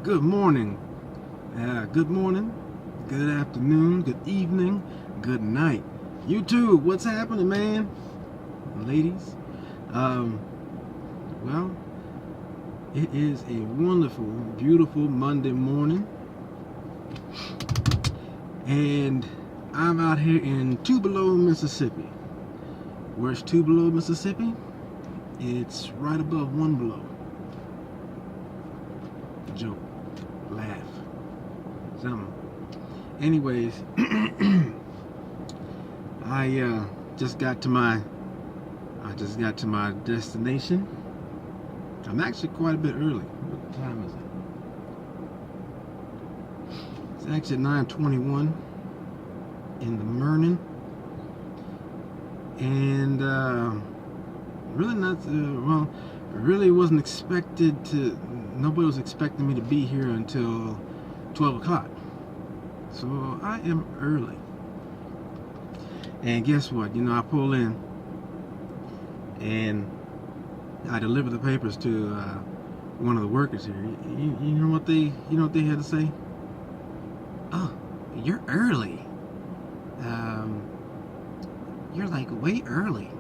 Good morning, good afternoon, good evening, good night. YouTube, what's happening, man? Ladies, um, well, it is a wonderful, beautiful Monday morning, and I'm out here in Tupelo, Mississippi. Where's Tupelo, Mississippi? It's right above One Below. Joke, laugh, something. Anyways, I just got to my destination. I'm actually quite a bit early. What time is it? It's actually 9:21 in the morning, and really not well. Really wasn't expected to. Nobody was expecting me to be here until 12 o'clock. So I am early. And guess what? I pull in and I deliver the papers to one of the workers here. You know what they had to say? Oh, you're early. You're like way early.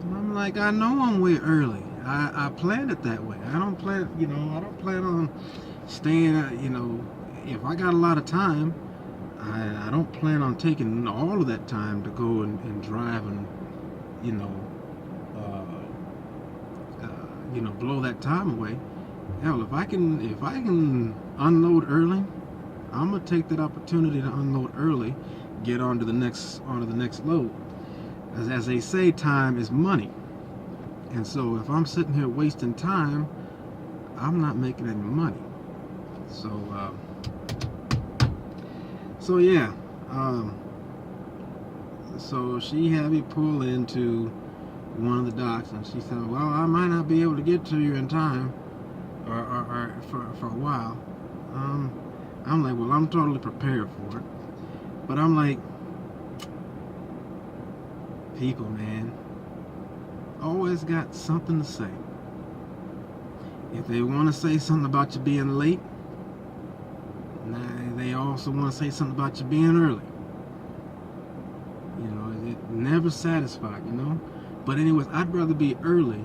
And I'm like, I know I'm way early. I planned it that way. I don't plan on staying. If I got a lot of time, I don't plan on taking all of that time to go and drive and blow that time away. Hell, if I can unload early, I'm gonna take that opportunity to unload early, get onto the next load. As they say, time is money. And so if I'm sitting here wasting time, I'm not making any money. So yeah. So she had me pull into one of the docks, and she said, "Well, I might not be able to get to you in time, or for a while." I'm like, "Well, I'm totally prepared for it," but I'm like, people, man, always got something to say. If they want to say something about you being late, they also want to say something about you being early. It never satisfied, But anyways, I'd rather be early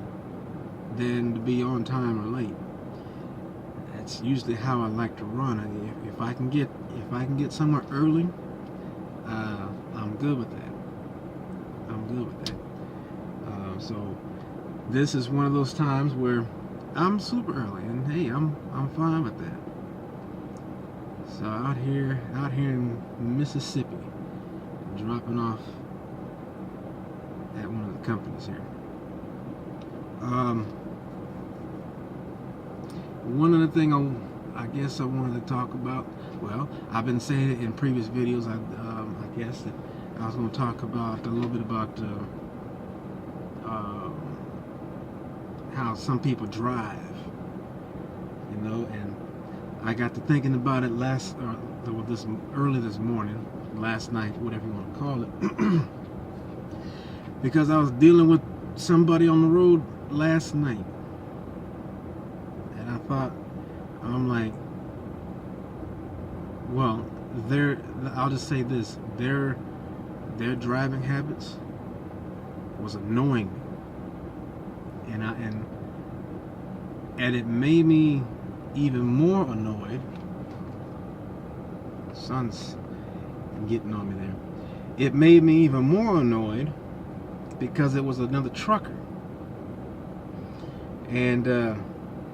than to be on time or late. That's usually how I like to run. If I can get somewhere early, I'm good with that. So this is one of those times where I'm super early, and hey, I'm fine with that. So out here in Mississippi, dropping off at one of the companies here. One other thing I guess I wanted to talk about. Well, I've been saying it in previous videos. I guess that I was going to talk about a little bit about how some people drive, and I got to thinking about it early this morning, last night, whatever you want to call it, because I was dealing with somebody on the road last night, and I thought, I'm like, well, I'll just say this, their driving habits was annoying me. And it made me even more annoyed. Sun's getting on me there. It made me even more annoyed because it was another trucker. And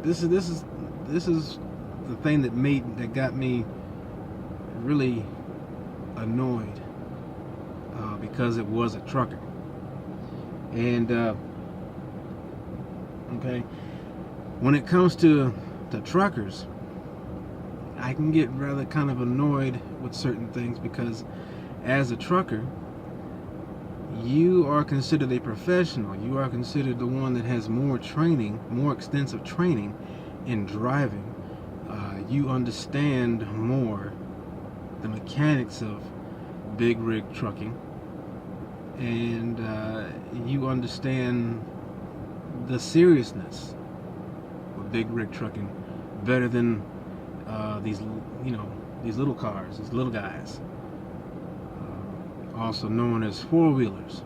this is the thing that got me really annoyed, because it was a trucker. And okay, when it comes to truckers, I can get rather kind of annoyed with certain things, because as a trucker, you are considered a professional. You are considered the one that has more extensive training in driving. You understand more the mechanics of big rig trucking, and you understand the seriousness of big rig trucking better than these, these little cars, these little guys, also known as four-wheelers.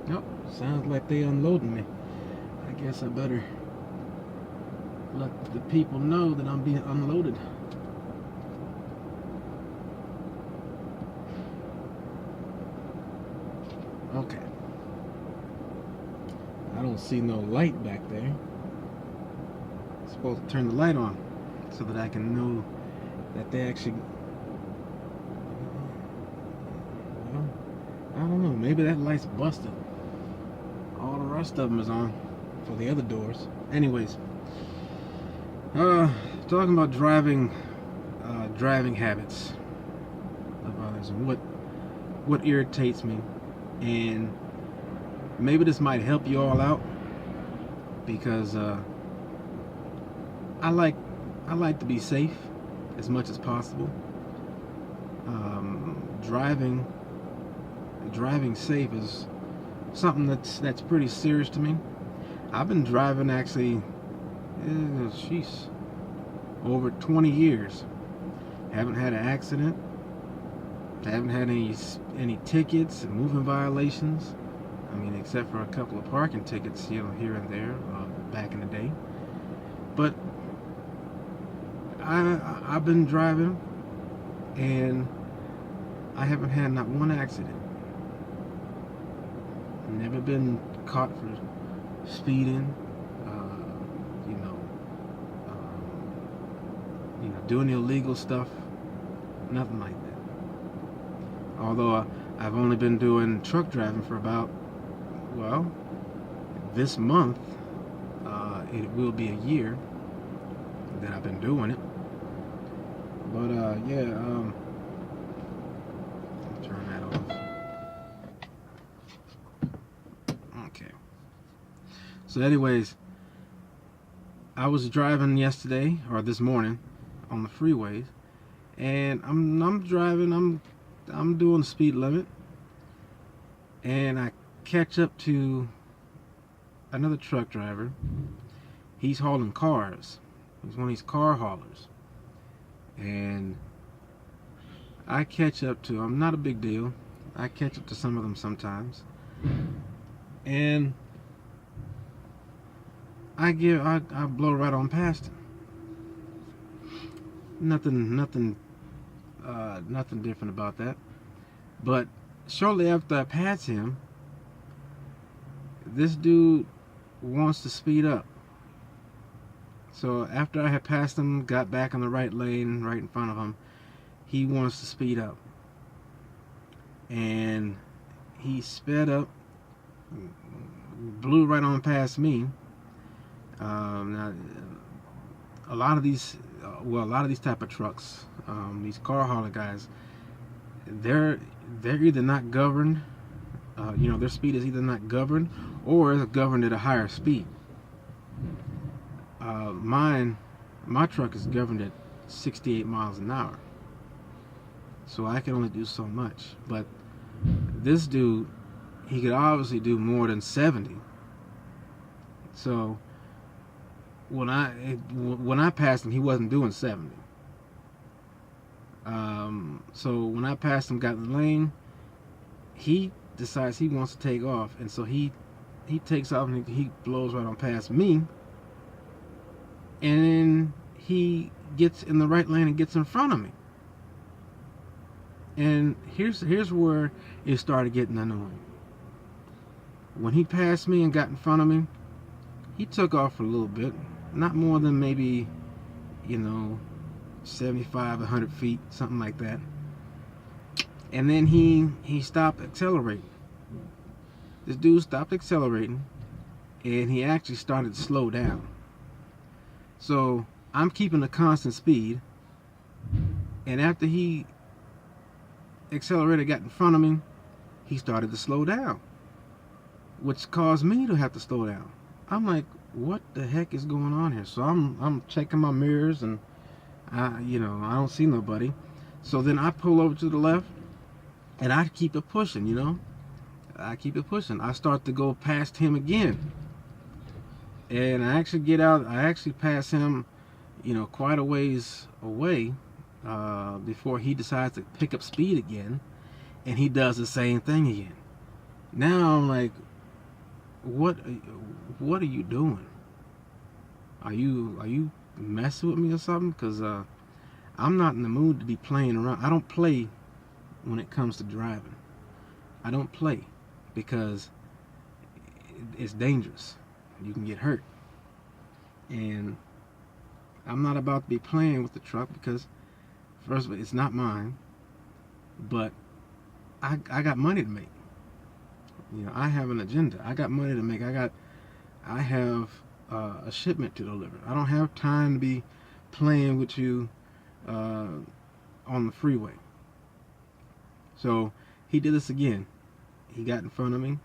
Nope, sounds like they unloading me. I guess I better let the people know that I'm being unloaded. Okay. I don't see no light back there. I'm supposed to turn the light on so that I can know that they actually... Well, I don't know. Maybe that light's busted. All the rest of them is on for the other doors. Anyways, talking about driving habits of others and what irritates me, and maybe this might help you all out, because I like to be safe as much as possible. Driving safe is something that's pretty serious to me. I've been driving actually, over 20 years. Haven't had an accident. Haven't had any tickets and moving violations. I mean, except for a couple of parking tickets, here and there, back in the day. But I've been driving, and I haven't had not one accident. Never been caught for speeding, doing illegal stuff, nothing like that. Although I've only been doing truck driving for about, well, this month, it will be a year that I've been doing it. But yeah, turn that off. Okay. So anyways, I was driving yesterday, or this morning, on the freeways, and I'm driving, I'm doing the speed limit, and I catch up to another truck driver. He's hauling cars. He's one of these car haulers, and I catch up to him. Not a big deal. I catch up to some of them sometimes, and I blow right on past him. Nothing different about that. But shortly after I pass him, this dude wants to speed up. So after I had passed him, got back in the right lane, right in front of him, he wants to speed up. And he sped up, blew right on past me. Now, a lot of these type of trucks, these car hauler guys, they're either not governed, their speed is either not governed or is governed at a higher speed. My truck is governed at 68 miles an hour, so I can only do so much. But this dude, he could obviously do more than 70. So when I passed him, he wasn't doing 70. So when I passed him, got in the lane, he decides he wants to take off, and so he takes off and he blows right on past me, and then he gets in the right lane and gets in front of me. And here's where it started getting annoying. When he passed me and got in front of me, he took off for a little bit, not more than maybe, 75, 100 feet, something like that. And then he stopped accelerating. This dude stopped accelerating, and he actually started to slow down. So I'm keeping a constant speed, and after he accelerated, got in front of me, he started to slow down, which caused me to have to slow down. I'm like, what the heck is going on here? So I'm checking my mirrors, and I don't see nobody. So then I pull over to the left, and I keep it pushing, I keep it pushing. I start to go past him again. And I actually get out. I actually pass him, quite a ways away before he decides to pick up speed again, and he does the same thing again. Now I'm like, what? What are you doing? Are you messing with me or something? Because I'm not in the mood to be playing around. I don't play when it comes to driving. I don't play because it's dangerous. You can get hurt, and I'm not about to be playing with the truck because, first of all, it's not mine. But I got money to make. I have an agenda. I got money to make. I have a shipment to deliver. I don't have time to be playing with you on the freeway. So he did this again. He got in front of me,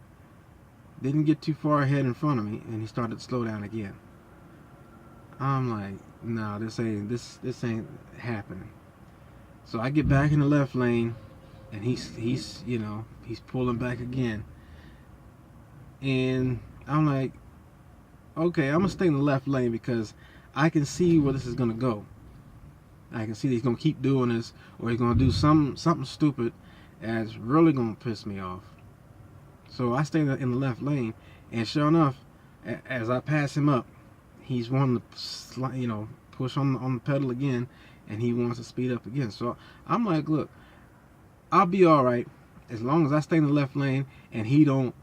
didn't get too far ahead in front of me, and he started to slow down again. I'm like, no, this ain't happening. So I get back in the left lane, and he's pulling back again, and I'm like, okay, I'm gonna stay in the left lane because I can see where this is gonna go. I can see that he's gonna keep doing this, or he's gonna do something stupid that's really gonna piss me off. So I stay in the left lane, and sure enough, as I pass him up, he's wanting to push on the pedal again, and he wants to speed up again. So I'm like, look, I'll be all right as long as I stay in the left lane and he don't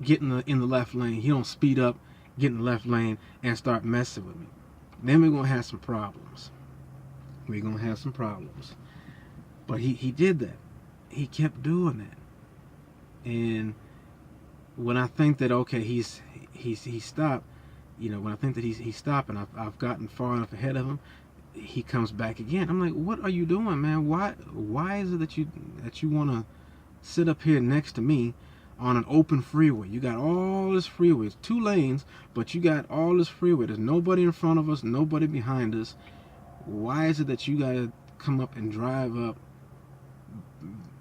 get in the left lane. He don't speed up, get in the left lane, and start messing with me. Then we're gonna have some problems. We're gonna have some problems. But he did that. He kept doing that. And when I think that okay, he's stopped, when I think that he's stopped and I've gotten far enough ahead of him, he comes back again. I'm like, what are you doing, man? Why is it that you want to sit up here next to me on an open freeway? You got all this freeway. It's 2 lanes, but you got all this freeway. There's nobody in front of us, nobody behind us. Why is it that you got to come up and drive up,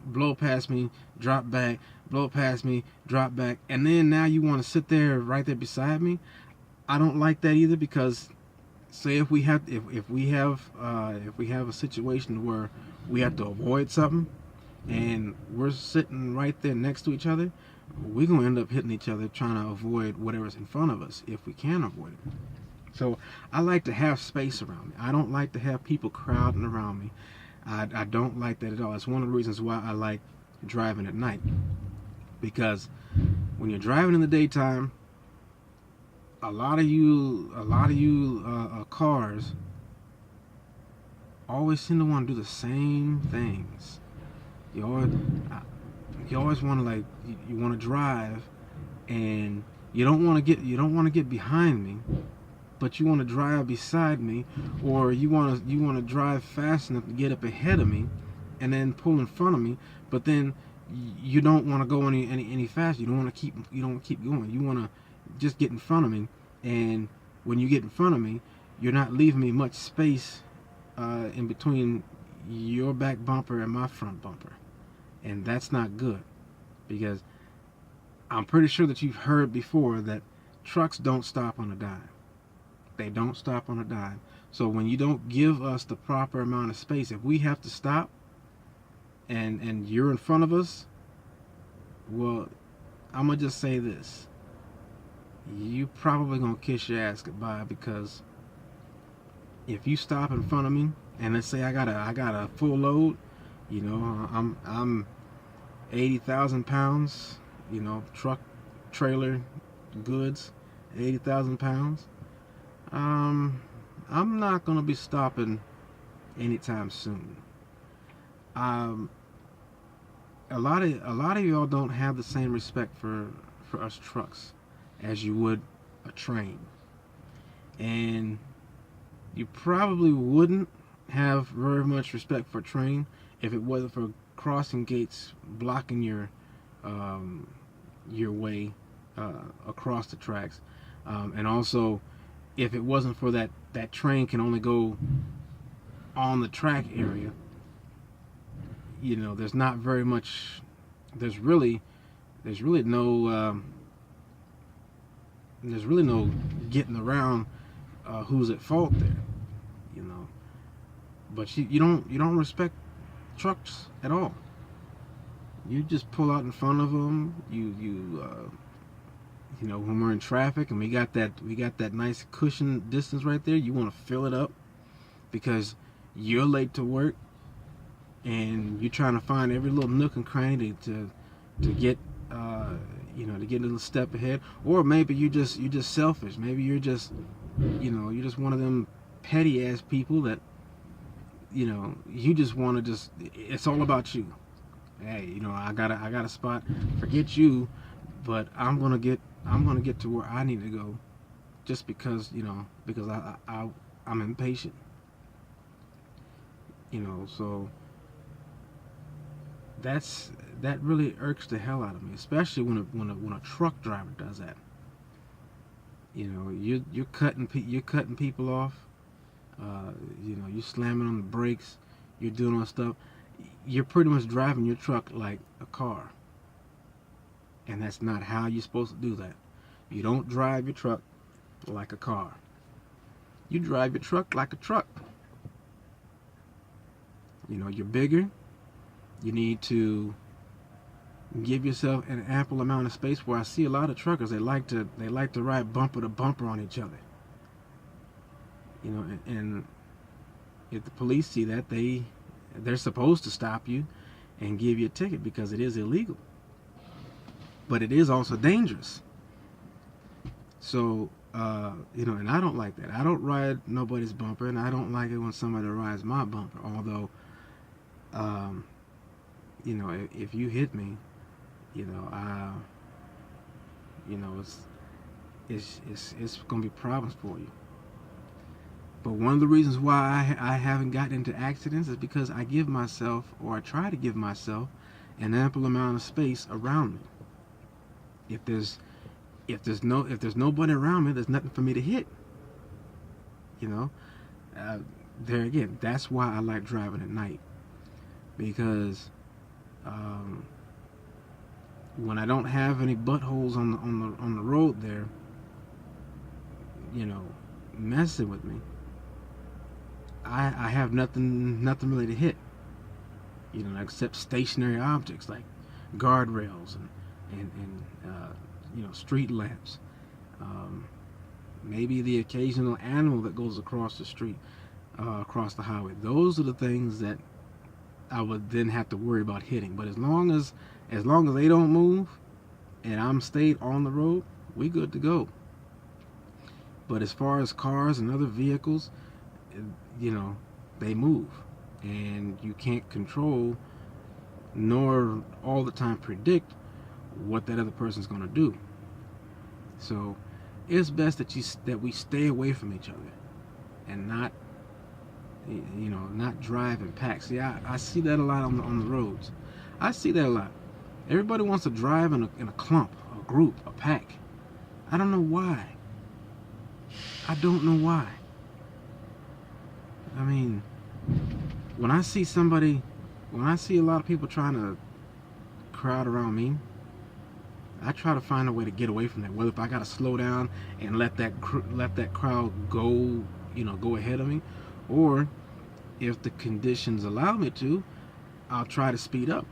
blow past me, drop back, blow past me, drop back, and then now you want to sit there right there beside me? I don't like that either, because say if we have a situation where we have to avoid something and we're sitting right there next to each other, we're gonna end up hitting each other trying to avoid whatever's in front of us if we can avoid it. So I like to have space around me. I don't like to have people crowding around me. I don't like that at all. It's one of the reasons why I like driving at night, because when you're driving in the daytime, a lot of you cars always seem to want to do the same things. You always want to, like, you want to drive, and you don't want to get behind me, but you want to drive beside me, or you want to drive fast enough to get up ahead of me, and then pull in front of me, but then you don't want to go any faster. You don't want to keep going. You want to just get in front of me, and when you get in front of me, you're not leaving me much space in between your back bumper and my front bumper, and that's not good, because I'm pretty sure that you've heard before that trucks don't stop on a dime. They don't stop on a dime. So when you don't give us the proper amount of space, if we have to stop and you're in front of us, well, I'm gonna just say this: you probably gonna kiss your ass goodbye, because if you stop in front of me, and let's say I got a full load, I'm 80,000 pounds, truck, trailer, goods, 80,000 pounds. I'm not gonna be stopping anytime soon. A lot of y'all don't have the same respect for us trucks as you would a train, and you probably wouldn't have very much respect for a train if it wasn't for crossing gates blocking your way across the tracks, and also if it wasn't for that train can only go on the track area. There's not very much. There's really no there's really no getting around who's at fault there, you know. But you don't respect trucks at all. You just pull out in front of them. You know, when we're in traffic and we got that nice cushion distance right there, you want to fill it up because you're late to work and you're trying to find every little nook and cranny to get to get a little step ahead. Or maybe you're just selfish. Maybe you're just you're just one of them petty ass people that you just want to it's all about you. Hey, I got a spot. Forget you, but I'm gonna get to where I need to go, just because I'm impatient. So that really irks the hell out of me, especially when a truck driver does that. You're cutting people off. You're slamming on the brakes. You're doing all stuff. You're pretty much driving your truck like a car. And that's not how you're supposed to do that. You don't drive your truck like a car. You drive your truck like a truck. You're bigger. You need to give yourself an ample amount of space. Where I see a lot of truckers, they like to ride bumper to bumper on each other. And if the police see that, they're supposed to stop you and give you a ticket because it is illegal. But it is also dangerous. So, and I don't like that. I don't ride nobody's bumper, and I don't like it when somebody rides my bumper. Although, if you hit me, it's gonna be problems for you. But one of the reasons why I haven't gotten into accidents is because I give myself, or I try to give myself, an ample amount of space around me. If there's nobody around me, there's nothing for me to hit. There again, that's why I like driving at night, because when I don't have any buttholes on the road there, messing with me, I have nothing really to hit, except stationary objects like guardrails and street lamps, maybe the occasional animal that goes across the street, across the highway. Those are the things that I would then have to worry about hitting. But as long as they don't move and I'm stayed on the road, we good to go. But as far as cars and other vehicles, they move, and you can't control nor all the time predict what that other person's going to do. So it's best that we stay away from each other and not drive in packs. See, I see that a lot on the roads. I see that a lot. Everybody wants to drive in a clump, a group, a pack. I don't know why. I don't know why. I mean, when I see a lot of people trying to crowd around me, I try to find a way to get away from that. Whether if I gotta slow down and let that crowd go, go ahead of me, or if the conditions allow me to, I'll try to speed up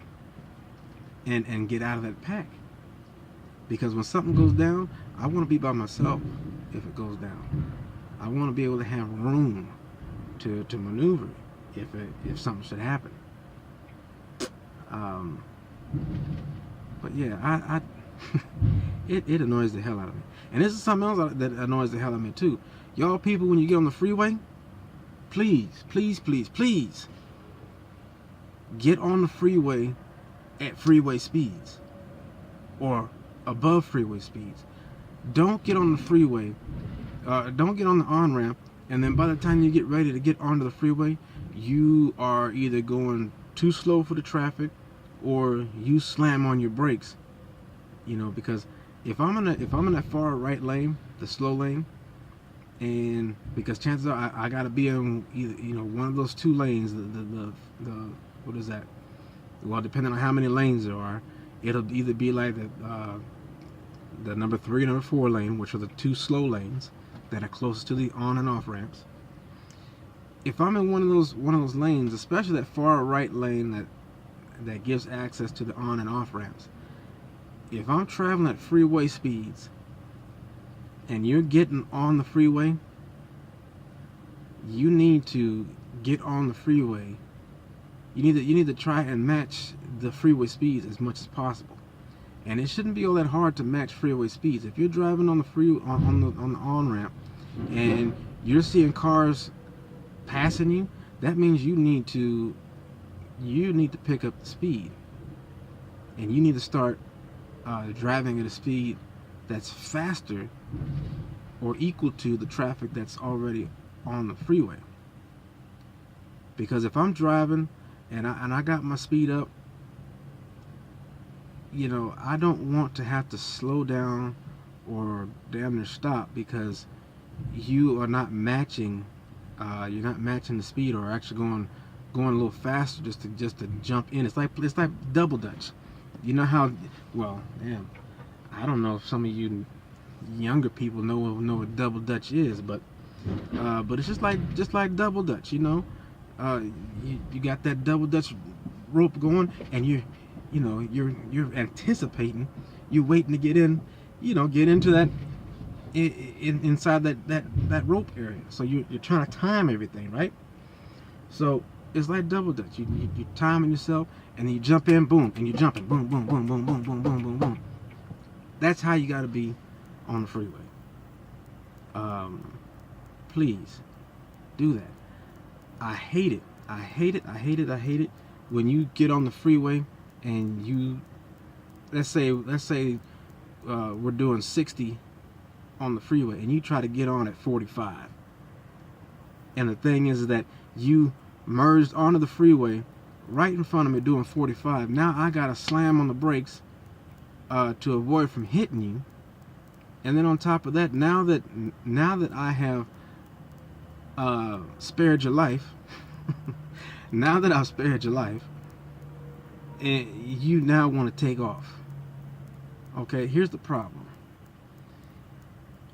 and get out of that pack. Because when something goes down, I want to be by myself. If it goes down, I want to be able to have room to maneuver if something should happen. But yeah, I it annoys the hell out of me. And this is something else that annoys the hell out of me too. Y'all people, when you get on the freeway, please get on the freeway at freeway speeds or above freeway speeds. Don't get on the freeway, don't get on the on-ramp, and then by the time you get ready to get onto the freeway, you are either going too slow for the traffic or you slam on your brakes. Because if I'm in that far right lane, the slow lane, and because chances are I gotta be in either one of those two lanes, the what is that? Well, depending on how many lanes there are, it'll either be like the number 3 and number 4 lane, which are the two slow lanes that are closest to the on and off ramps. If I'm in one of those lanes, especially that far right lane that gives access to the on and off ramps, if I'm traveling at freeway speeds and you're getting on the freeway, you need to get on the freeway. You need to try and match the freeway speeds as much as possible. And it shouldn't be all that hard to match freeway speeds. If you're driving on the on the on ramp and you're seeing cars passing you, that means you need to pick up the speed, and you need to start driving at a speed that's faster or equal to the traffic that's already on the freeway. Because if I'm driving and I got my speed up, I don't want to have to slow down or damn near stop because you are not matching. You're not matching the speed, or actually going a little faster just to jump in. It's like double dutch. You know how? Well, damn. I don't know if some of you younger people know what double dutch is, but it's just like double dutch. You got that double dutch rope going, and you're anticipating, you're waiting to get in, get into that. Inside that rope area, so you're trying to time everything, right? So it's like double dutch. You're timing yourself, and then you jump in, boom, and you're jumping, boom, boom, boom, boom, boom, boom, boom, boom, boom. That's how you got to be on the freeway. Please do that. I hate it. I hate it when you get on the freeway and you, let's say we're doing 60 on the freeway, and you try to get on at 45. And the thing is that you merged onto the freeway right in front of me doing 45. Now I gotta slam on the brakes to avoid from hitting you. And then on top of that, now that I have spared your life, now that I've spared your life, and you now want to take off. Okay, here's the problem.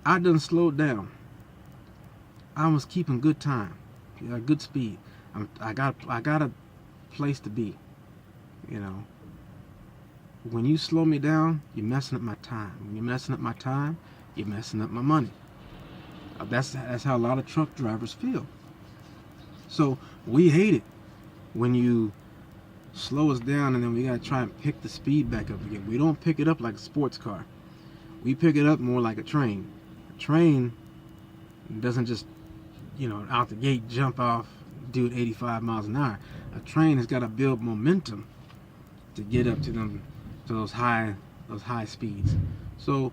I done slowed down. I was keeping good time, good speed. I got a place to be. When you slow me down, you're messing up my time. When you're messing up my time, you're messing up my money. That's how a lot of truck drivers feel. So we hate it when you slow us down, and then we gotta try and pick the speed back up again. We don't pick it up like a sports car. We pick it up more like a train. Train doesn't just out the gate jump off, do it 85 miles an hour. A train has got to build momentum to get up to those high speeds. So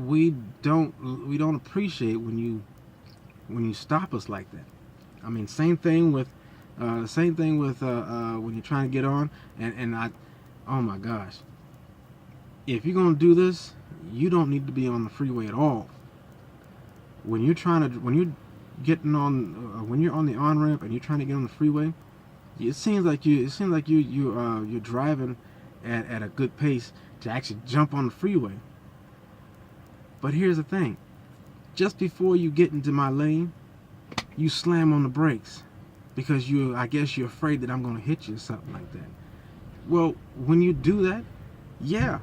we don't appreciate when you stop us like that. I mean, same thing with when you're trying to get on, and oh my gosh, if you're gonna do this, you don't need to be on the freeway at all. When you're getting on, when you're on the on ramp and you're trying to get on the freeway, it seems like you're driving at a good pace to actually jump on the freeway. But here's the thing: just before you get into my lane, you slam on the brakes because I guess you're afraid that I'm going to hit you or something like that. Well, when you do that, yeah,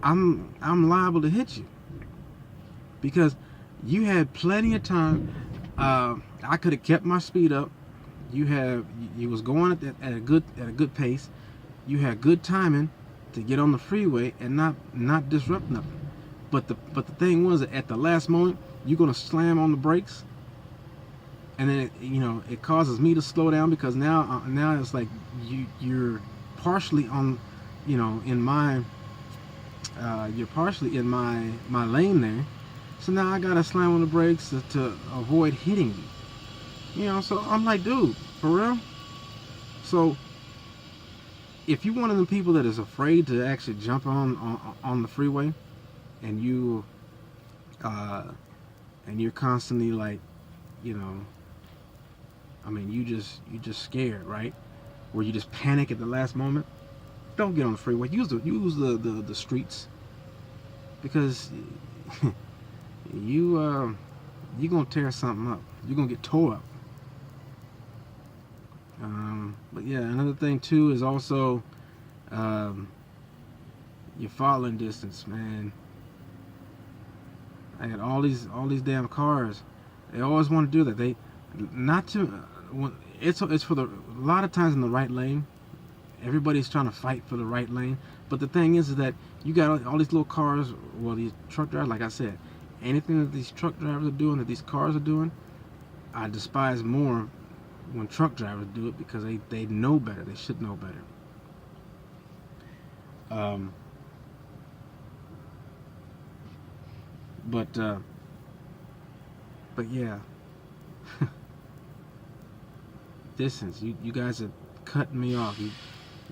I'm liable to hit you because you had plenty of time. I could have kept my speed up. You was going at a good pace. You had good timing to get on the freeway and not disrupt nothing. But the thing was that at the last moment you're gonna slam on the brakes, and then it causes me to slow down because now it's like you're partially on, in my you're partially in my lane there. So now I gotta slam on the brakes to avoid hitting you. So I'm like, dude, for real? So if you're one of the people that is afraid to actually jump on the freeway, and you're constantly like, you just scared, right? Where you just panic at the last moment. Don't get on the freeway. Use the streets. because you gonna tear something up. You're gonna get tore up. But yeah, another thing too is also um, your following distance, man. I had all these damn cars. They always want to do that. They not to. It's for the a lot of times in the right lane. Everybody's trying to fight for the right lane. But the thing is that you got all these little cars. Well, these truck drivers, like I said, anything that these truck drivers are doing, that these cars are doing, I despise more when truck drivers do it because they know better. They should know better. Um, but yeah, distance. You guys are cutting me off.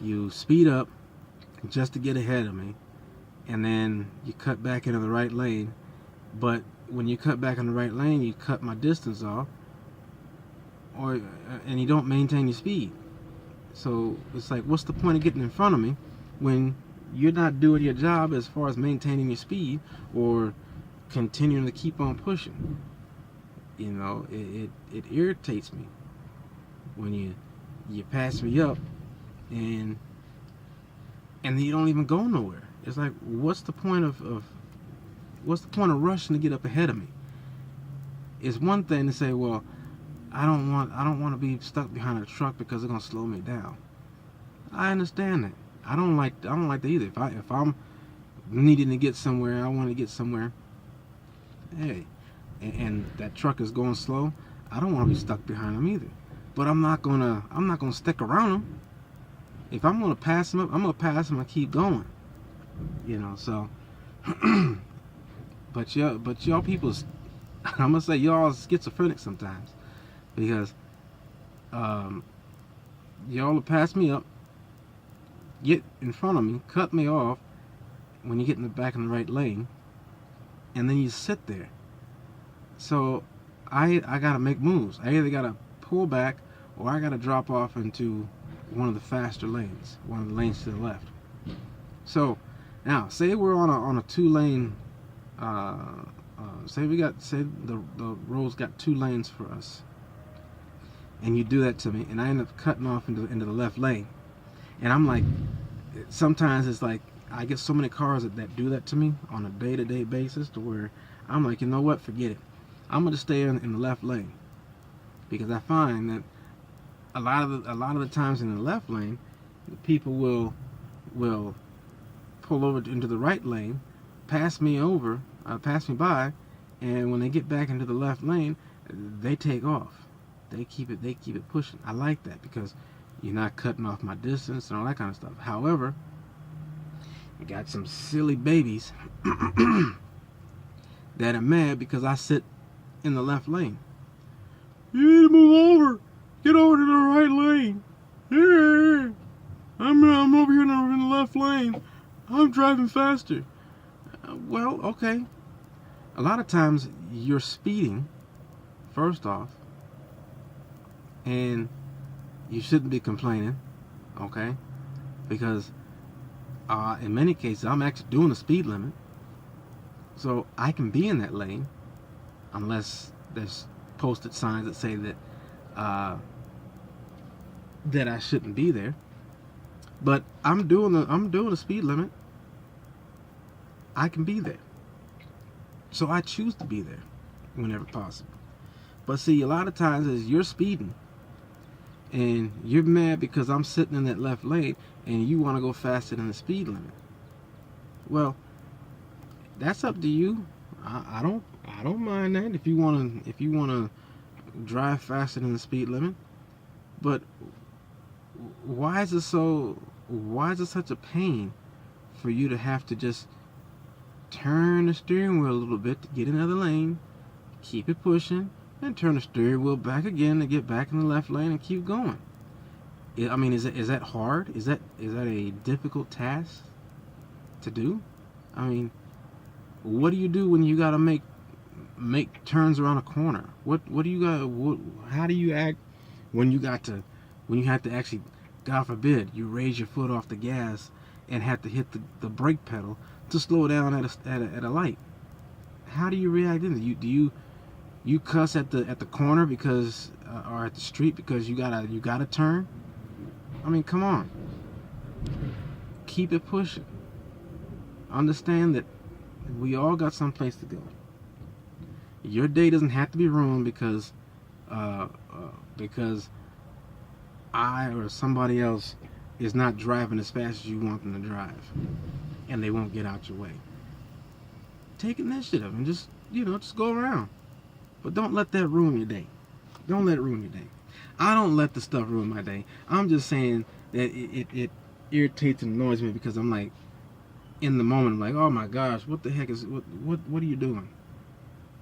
You speed up just to get ahead of me, and then you cut back into the right lane. But when you cut back in the right lane, you cut my distance off, and you don't maintain your speed. So it's like, what's the point of getting in front of me when you're not doing your job as far as maintaining your speed or continuing to keep on pushing? You know, it irritates me when you pass me up and you don't even go nowhere. It's like, what's the point of rushing to get up ahead of me? It's one thing to say, well, I don't want to be stuck behind a truck because it's gonna slow me down. I understand that. I don't like that either. If I'm needing to get somewhere, I want to get somewhere. Hey, and that truck is going slow. I don't want to be stuck behind him either. But I'm not gonna stick around him. If I'm gonna pass him up, I'm gonna pass him and keep going. You know, so. but y'all people, I'm gonna say y'all schizophrenic sometimes, because y'all will pass me up, get in front of me, cut me off when you get in the back in the right lane, and then you sit there. So I gotta make moves. I either gotta pull back or I gotta drop off into one of the faster lanes, one of the lanes to the left. So now, say we're on a 2-lane. Say the road's got 2 lanes for us, and you do that to me, and I end up cutting off into the left lane, and I'm like, sometimes it's like I get so many cars that do that to me on a day-to-day basis, to where I'm like, you know what, forget it. I'm gonna stay in the left lane, because I find that a lot of the times in the left lane, the people will pull over into the right lane, pass me by, and when they get back into the left lane, they take off. They keep it pushing. I like that because you're not cutting off my distance and all that kind of stuff. However, you got some silly babies that are mad because I sit in the left lane. You need to move over. Get over to the right lane. Yeah. I'm over here in the left lane. I'm driving faster. Well, okay. A lot of times you're speeding, first off, and you shouldn't be complaining, okay? Because in many cases, I'm actually doing the speed limit, so I can be in that lane, unless there's posted signs that say that that I shouldn't be there. But I'm doing the speed limit. I can be there, so I choose to be there whenever possible. But see, a lot of times is you're speeding and you're mad because I'm sitting in that left lane and you want to go faster than the speed limit. Well, that's up to you. I don't mind that if you want to drive faster than the speed limit. But why is it such a pain for you to have to just turn the steering wheel a little bit to get in another lane, keep it pushing, and turn the steering wheel back again to get back in the left lane and keep going? I mean, is that hard? Is that a difficult task to do? I mean, what do you do when you got to make turns around a corner? What do you got? How do you act when you have to actually, God forbid, you raise your foot off the gas and have to hit the brake pedal to slow down at a light. How do you react then? You cuss at the corner because or at the street because you gotta turn? I mean, come on. Keep it pushing. Understand that we all got someplace to go. Your day doesn't have to be ruined because I or somebody else is not driving as fast as you want them to drive, and they won't get out your way. Take initiative and just go around, but don't let that ruin your day. Don't let it ruin your day. I don't let the stuff ruin my day. I'm just saying that it irritates and annoys me because I'm like, in the moment, I'm like, oh my gosh, what the heck is what are you doing?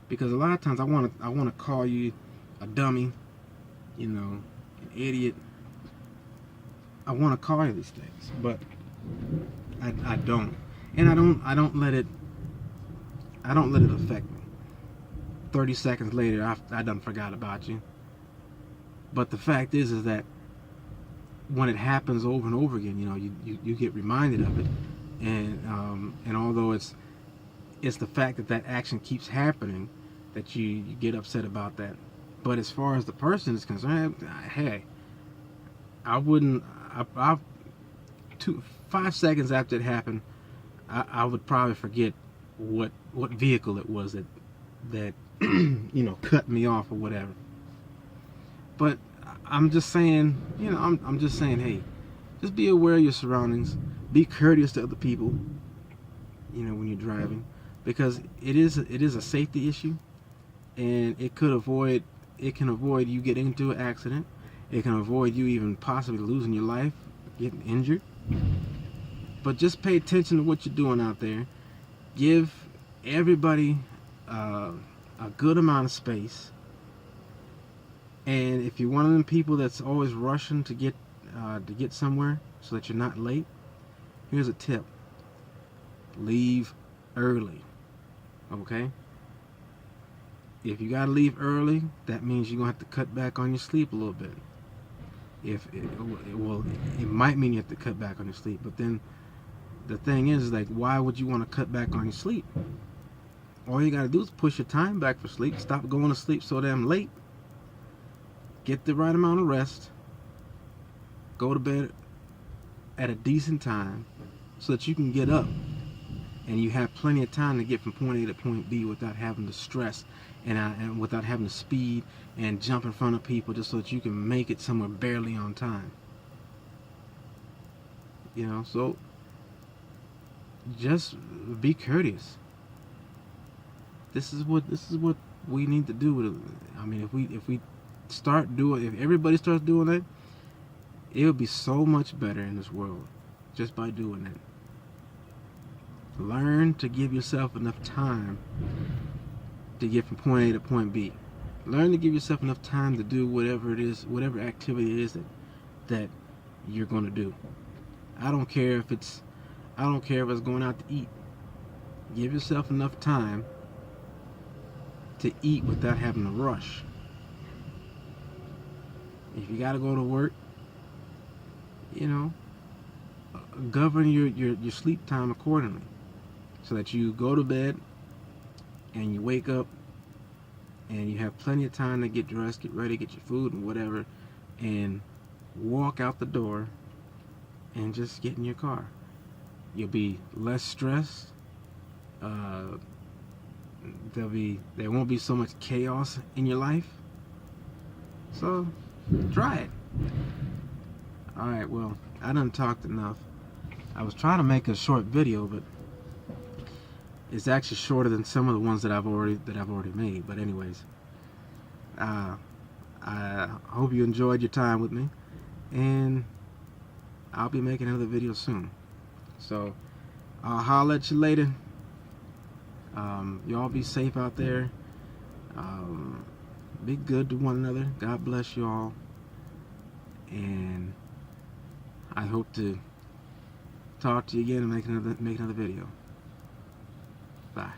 Because a lot of times I want to call you a dummy, an idiot. I want to call you these things, but I don't, and I don't let it affect me. 30 seconds later, I done forgot about you. But the fact is that when it happens over and over again, you get reminded of it, and although it's the fact that action keeps happening that you get upset about that. But as far as the person is concerned, hey, I wouldn't. 5 seconds after it happened, I would probably forget what vehicle it was that cut me off or whatever. But I'm just saying, I'm just saying, hey, just be aware of your surroundings. Be courteous to other people, when you're driving, because it is a safety issue, and it can avoid you getting into an accident. It can avoid you even possibly losing your life, getting injured. But just pay attention to what you're doing out there. Give everybody a good amount of space. And if you're one of them people that's always rushing to get somewhere so that you're not late, here's a tip. Leave early. Okay? If you gotta leave early, that means you're gonna have to cut back on your sleep a little bit. It might mean you have to cut back on your sleep, but then the thing is like, why would you want to cut back on your sleep? All you gotta do is push your time back for sleep. Stop going to sleep so damn late. Get the right amount of rest. Go to bed at a decent time so that you can get up and you have plenty of time to get from point A to point B without having to stress and without having to speed and jump in front of people just so that you can make it somewhere barely on time. So just be courteous. This is what we need to do. I mean, if everybody starts doing that, it would be so much better in this world just by doing that. Learn to give yourself enough time to get from point A to point B. Learn to give yourself enough time to do whatever it is, whatever activity it is that you're going to do. I don't care if it's going out to eat. Give yourself enough time to eat without having to rush. If you got to go to work, govern your sleep time accordingly, so that you go to bed and you wake up and you have plenty of time to get dressed, get ready, get your food and whatever, and walk out the door and just get in your car. You'll be less stressed. There won't be so much chaos in your life. So try it. Alright, well, I done talked enough. I was trying to make a short video, but it's actually shorter than some of the ones that I've already made. But anyways, I hope you enjoyed your time with me, and I'll be making another video soon. So I'll holler at you later. Y'all be safe out there. Be good to one another. God bless you all, and I hope to talk to you again and make another video. Bye.